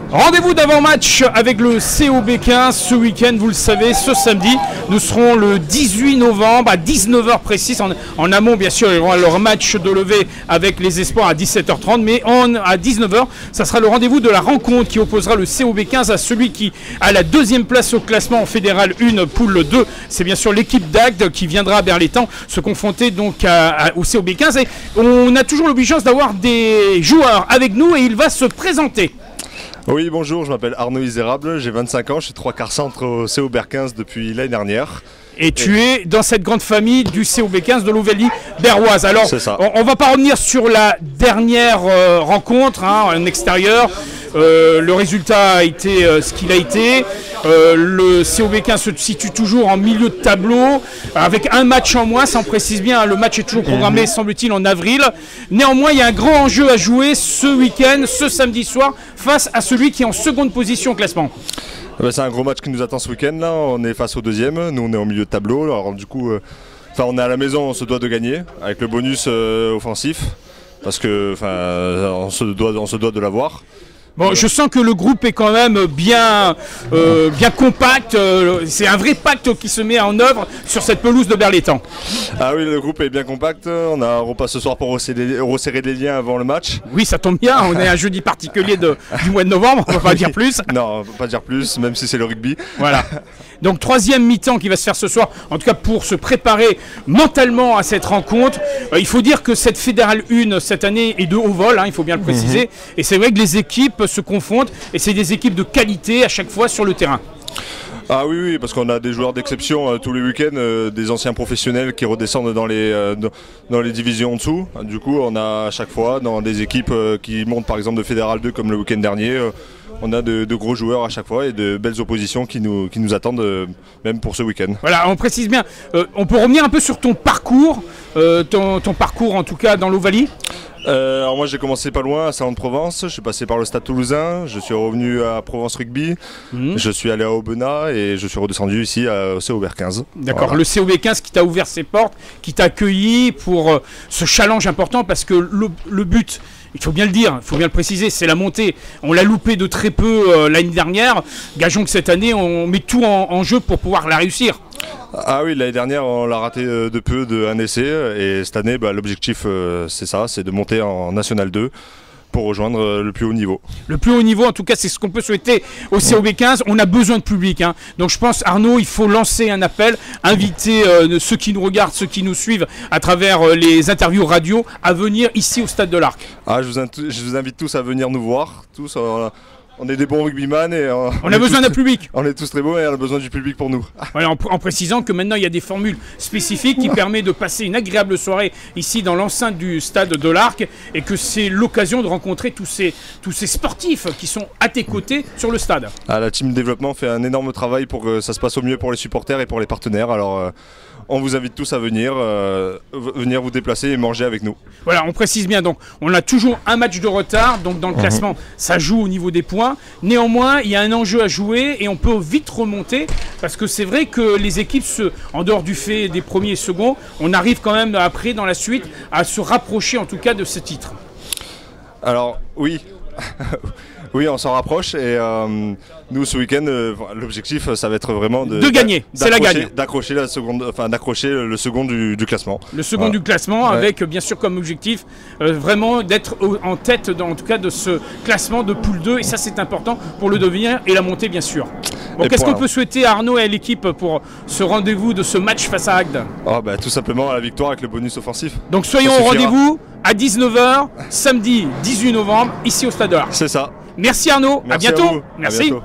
Rendez-vous d'avant-match avec le COB 15 ce week-end, vous le savez, ce samedi. Nous serons le 18 novembre à 19 h précise. En amont, bien sûr, ils auront leur match de levée avec les Espoirs à 17 h 30. Mais à 19 h, ça sera le rendez-vous de la rencontre qui opposera le COB 15 à celui qui a la deuxième place au classement en Fédéral 1, poule 2. C'est bien sûr l'équipe d'Agde qui viendra à Berlétan se confronter donc au COB 15. Et on a toujours l'obligation d'avoir des joueurs avec nous et il va se présenter. Oui, bonjour, je m'appelle Arnaud Isérable, j'ai 25 ans, je suis 3/4 centre au COB 15 depuis l'année dernière. Et tu es dans cette grande famille du COB 15 de l'Ovalie berroise. Alors, on va pas revenir sur la dernière rencontre en extérieur. Le résultat a été ce qu'il a été. Le COB 15 se situe toujours en milieu de tableau, avec un match en moins, ça en précise bien. Le match est toujours programmé, semble-t-il, en avril. Néanmoins, il y a un grand enjeu à jouer ce week-end, ce samedi soir, face à celui qui est en seconde position au classement. C'est un gros match qui nous attend ce week-end. Là, on est face au deuxième, nous on est au milieu de tableau. Alors du coup, on est à la maison, on se doit de gagner avec le bonus offensif, parce que on se doit de l'avoir. Bon, je sens que le groupe est quand même bien compact. C'est un vrai pacte qui se met en œuvre sur cette pelouse de Berlétan. Ah oui, le groupe est bien compact. On a un repas ce soir pour resserrer les liens avant le match. Oui, ça tombe bien. On est un jeudi particulier du mois de novembre. On ne va pas dire plus. Non, on ne peut pas dire plus, même si c'est le rugby. Voilà. Donc troisième mi-temps qui va se faire ce soir, en tout cas pour se préparer mentalement à cette rencontre. Il faut dire que cette Fédérale 1 cette année est de haut vol, il faut bien le préciser. Et c'est vrai que les équipes se confrontent et c'est des équipes de qualité à chaque fois sur le terrain. Ah oui, parce qu'on a des joueurs d'exception tous les week-ends, des anciens professionnels qui redescendent dans les divisions en dessous. Du coup, on a à chaque fois dans des équipes qui montent par exemple de Fédéral 2 comme le week-end dernier. On a de gros joueurs à chaque fois et de belles oppositions qui nous attendent même pour ce week-end. Voilà, on précise bien. On peut revenir un peu sur ton parcours, ton parcours en tout cas dans l'Ovalie. Alors moi j'ai commencé pas loin à Salon-de-Provence, je suis passé par le Stade Toulousain, je suis revenu à Provence Rugby, je suis allé à Aubenas et je suis redescendu ici au COB 15. D'accord, voilà. Le COB 15 qui t'a ouvert ses portes, qui t'a accueilli pour ce challenge important parce que le but, il faut bien le dire, il faut bien le préciser, c'est la montée. On l'a loupé de très peu l'année dernière, gageons que cette année on met tout en jeu pour pouvoir la réussir. Ah oui, l'année dernière on l'a raté de peu d'un essai et cette année l'objectif c'est ça, c'est de monter en National 2 pour rejoindre le plus haut niveau. Le plus haut niveau en tout cas c'est ce qu'on peut souhaiter au COB 15, on a besoin de public. Donc je pense Arnaud, il faut lancer un appel, inviter ceux qui nous regardent, ceux qui nous suivent à travers les interviews radio à venir ici au Stade de l'Arc. Ah, je vous invite tous à venir nous voir, tous. On est des bons rugbyman et on a besoin d'un public. On est tous très beaux et on a besoin du public pour nous. Voilà, en précisant que maintenant il y a des formules spécifiques qui permettent de passer une agréable soirée ici dans l'enceinte du Stade de l'Arc et que c'est l'occasion de rencontrer tous ces sportifs qui sont à tes côtés sur le stade. Ah, la team développement fait un énorme travail pour que ça se passe au mieux pour les supporters et pour les partenaires. Alors on vous invite tous à venir vous déplacer et manger avec nous. Voilà, on précise bien, donc on a toujours un match de retard, donc dans le classement ça joue au niveau des points. Néanmoins, il y a un enjeu à jouer et on peut vite remonter parce que c'est vrai que les équipes, en dehors du fait des premiers et seconds, on arrive quand même après dans la suite à se rapprocher en tout cas de ce titre. Alors oui. Oui, on s'en rapproche et nous ce week-end, l'objectif ça va être vraiment de gagner, c'est la gagne. D'accrocher le second du classement. Le second du classement avec bien sûr comme objectif vraiment d'être en tête en tout cas de ce classement de poule 2 et ça c'est important pour le devenir et la montée bien sûr. Bon, qu'est-ce qu'on peut souhaiter à Arnaud et à l'équipe pour ce rendez-vous de ce match face à Agde? Tout simplement la victoire avec le bonus offensif. Donc soyons au rendez-vous à 19 h samedi 18 novembre ici au Stade de l'Arc. C'est ça. Merci Arnaud, à bientôt. Merci. À bientôt.